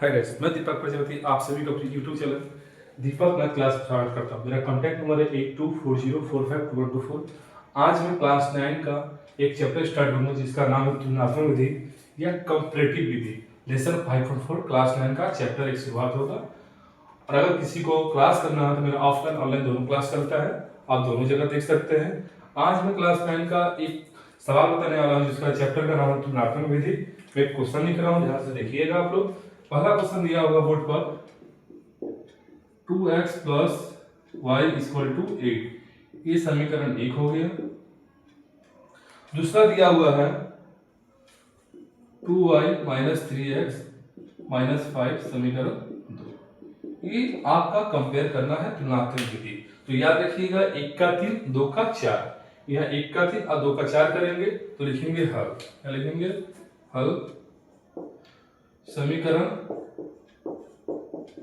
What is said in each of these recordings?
Hi guys, मैं दीपक प्रजापति आप सभी को अपनी यूट्यूब चैनल दीपक मैथ क्लास स्टार्ट करता हूँ। मेरा कॉन्टैक्ट नंबर है 8240452124। आज मैं क्लास 9 का एक चैप्टर स्टार्ट करूँगा जिसका नाम है तुलनात्मक विधि या कंपैरेटिव विधि। लेसन 5.4 क्लास 9 का चैप्टर एक शुरुआत होगा। और अगर किसी को क्लास करना है तो मेरा ऑफलाइन ऑनलाइन दोनों क्लास चलता है, आप दोनों जगह देख सकते हैं। आज मैं क्लास 9 का एक सवाल बताने वाला हूँ जिसका चैप्टर का नाम है तुलनात्मक विधि। मैं एक क्वेश्चन लिख रहा हूँ, ध्यान से देखिएगा आप लोग। पहला क्वेश्चन दिया होगा बोर्ड पर 2x + y = 8, ये समीकरण 1 हो गया। दूसरा दिया हुआ है 2y - 3x - 5 समीकरण 2। ये आपका कंपेयर करना है तुलनात्मक विधि। तो याद रखिएगा 1 का 3 2 का 4, यहाँ 1 का 3 और 2 का 4 करेंगे तो लिखेंगे हल। क्या लिखेंगे? हल समीकरण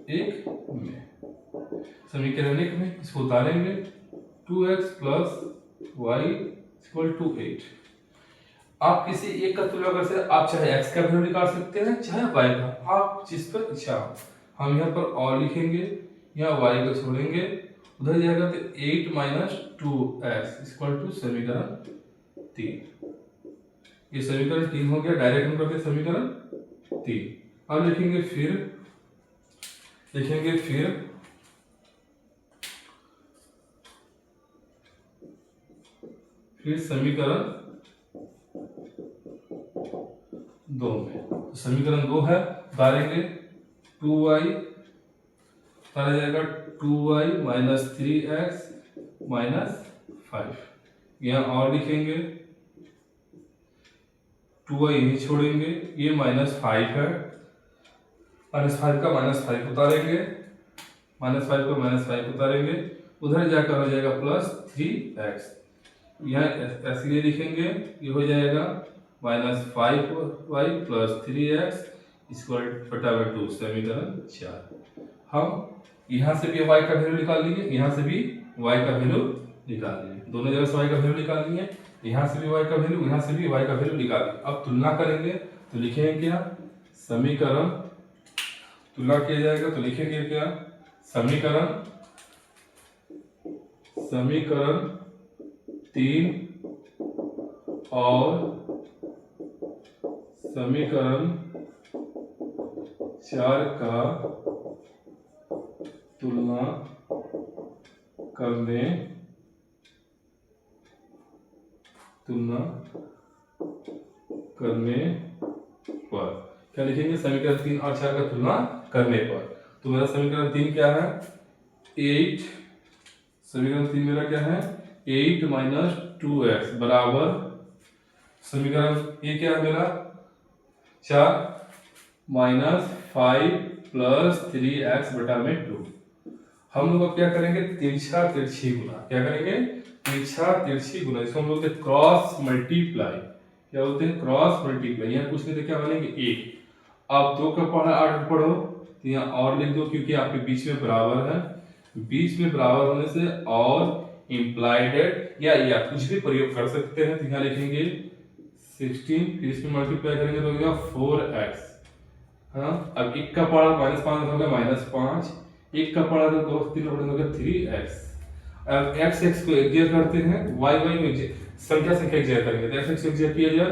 1 में। समीकरण 1 में इसको उतारेंगे 2x + y = 8। आप किसी एक का तुलना कर सकते हैं, आप चाहे x का वैल्यू निकाल सकते हैं चाहे y का, आप जिस पर इच्छा हो। हम यहाँ पर और लिखेंगे, यहाँ y को छोड़ेंगे, उधर जाएगा तो 8 - 2x = समीकरण 3। ये समीकरण 3 हो गया। डायरेक्ट हम करते समीकरण 3। अब लिखेंगे फिर समीकरण 2 में। समीकरण 2 है, उतारेंगे 2y, उतारा जाएगा 2y - 3x - 5। यहाँ और लिखेंगे 2y यही छोड़ेंगे, ये -5 है, -5 का -5 उतारेंगे, -5 को -5 उतारेंगे, उधर जाकर हो जाएगा +3x। यहाँ ऐसे लिखेंगे, ये हो जाएगा -5y + 3x = 2 समीकरण 4। हम यहाँ से भी y का वैल्यू निकाल लेंगे, यहाँ से भी y का वैल्यू निकाल लेंगे, दोनों जगह से y का वैल्यू निकाल लेंगे, यहाँ से भी y का वैल्यू, यहाँ से भी y का वैल्यू निकाल लेंगे। अब तुलना करेंगे तो लिखेंगे क्या? समीकरण, तुलना किया जाएगा तो लिखेंगे क्या? समीकरण 3 और समीकरण 4 का तुलना करने पर क्या लिखेंगे? समीकरण 3 और 4 का तुलना करने पर। तो मेरा समीकरण 3 क्या है? 8। समीकरण 3 मेरा क्या है? 8 - 2x बराबर, समीकरण ये क्या है मेरा? 4 - 5 + 3x/2। हम लोग अब क्या करेंगे? तिरछा तिरछी गुना। क्या करेंगे? तिरछा तिरछी गुना। इसको हम बोलते हैं क्रॉस मल्टीप्लाई। क्या बोलते हैं? Cross multiply. यहाँ कुछ नहीं तो क्या बनेंगे? 1। आप 2 का पढ़ा 8 पढ़ो तो यहाँ और लिख दो, क्योंकि आपके बीच में बराबर है। बीच में बराबर होने से और इम्प्लाइड या कुछ भी प्रयोग कर सकते हैं। तो यहाँ लिखेंगे 16, फिर इसमें मल्टीप्लाई करेंगे तो हो गया 4x। हाँ, अब 1 का पढ़ा -5 हो गया -5, 1 का पढ़ा तो 2 3 हो गया 3x। अब x को एक जगह करते हैं, y में संख्या एक जगह करेंगे तो x एक जगह किया जाए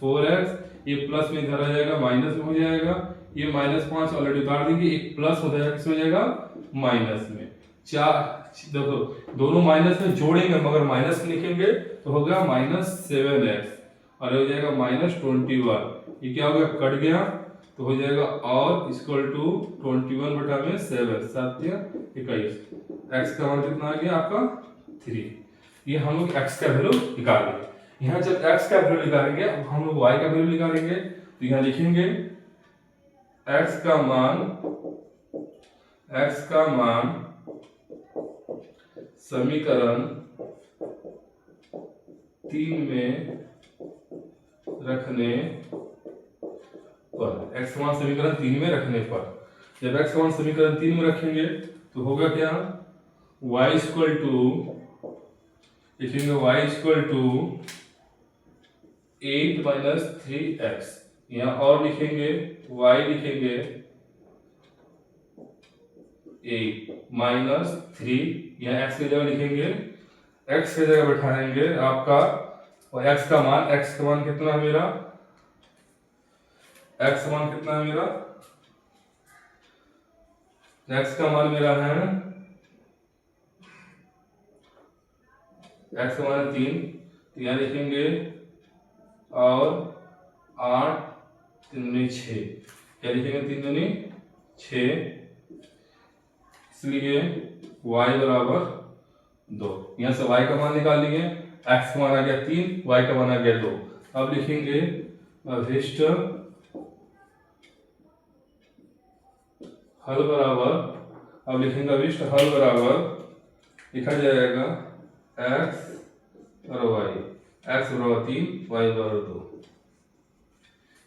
4x, ये प्लस में इधर आ जाएगा, माइनस में हो जाएगा, ये -5 ऑलरेडी उतार देंगे, एक प्लस हो जाएगा, किस में हो जाएगा? माइनस में। 4 देखो दोनों माइनस में जोड़ेंगे मगर माइनस में लिखेंगे तो हो गया -7x और हो जाएगा -21। ये क्या हो गया? कट गया तो हो जाएगा और = 21/7, 7 या 21। x का मान कितना आ गया आपका? 3। ये हम लोग x का वैल्यू निकालेंगे। यहाँ जब x का वैल्यू निकालेंगे, अब हम लोग y का वैल्यू निकालेंगे तो यहाँ लिखेंगे x का मान समीकरण 3 में रखने पर। x का मान समीकरण 3 में रखने पर, जब x का मान समीकरण 3 में रखेंगे तो होगा क्या? y लिखेंगे y = 8 - 3x। यहाँ और लिखेंगे y लिखेंगे 8 माइनस 3, यहाँ एक्स की जगह लिखेंगे, एक्स की जगह बैठाएंगे आपका, और एक्स का मान कितना है मेरा, एक्स का मान कितना है मेरा, एक्स का मान मेरा है, एक्स का मान 3, तो यहाँ लिखेंगे, और 8 3 दूनी 6, क्या लिखेंगे 3 दूनी 6, इसलिए y बराबर 2। यहाँ से y का मान निकाल लिए, x का मान आ गया 3, y का मान आ गया 2। अब लिखेंगे अभिष्ट हल बराबर, अब लिखेंगे अभिष्ट हल बराबर, लिखा जाएगा x और y, x बराबर 3, y बराबर 2।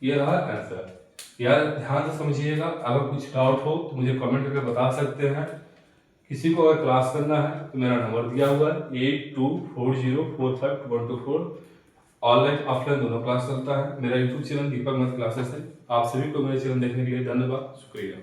ये रहा आंसर। यार ध्यान से समझिएगा, अगर कुछ डाउट हो तो मुझे कमेंट करके बता सकते हैं। किसी को अगर क्लास करना है तो मेरा नंबर दिया हुआ है 8240452124। ऑनलाइन ऑफलाइन दोनों क्लास चलता है। मेरा यूट्यूब चैनल दीपक मैथ क्लासेस है। आप सभी को मेरे चैनल देखने के लिए धन्यवाद, शुक्रिया।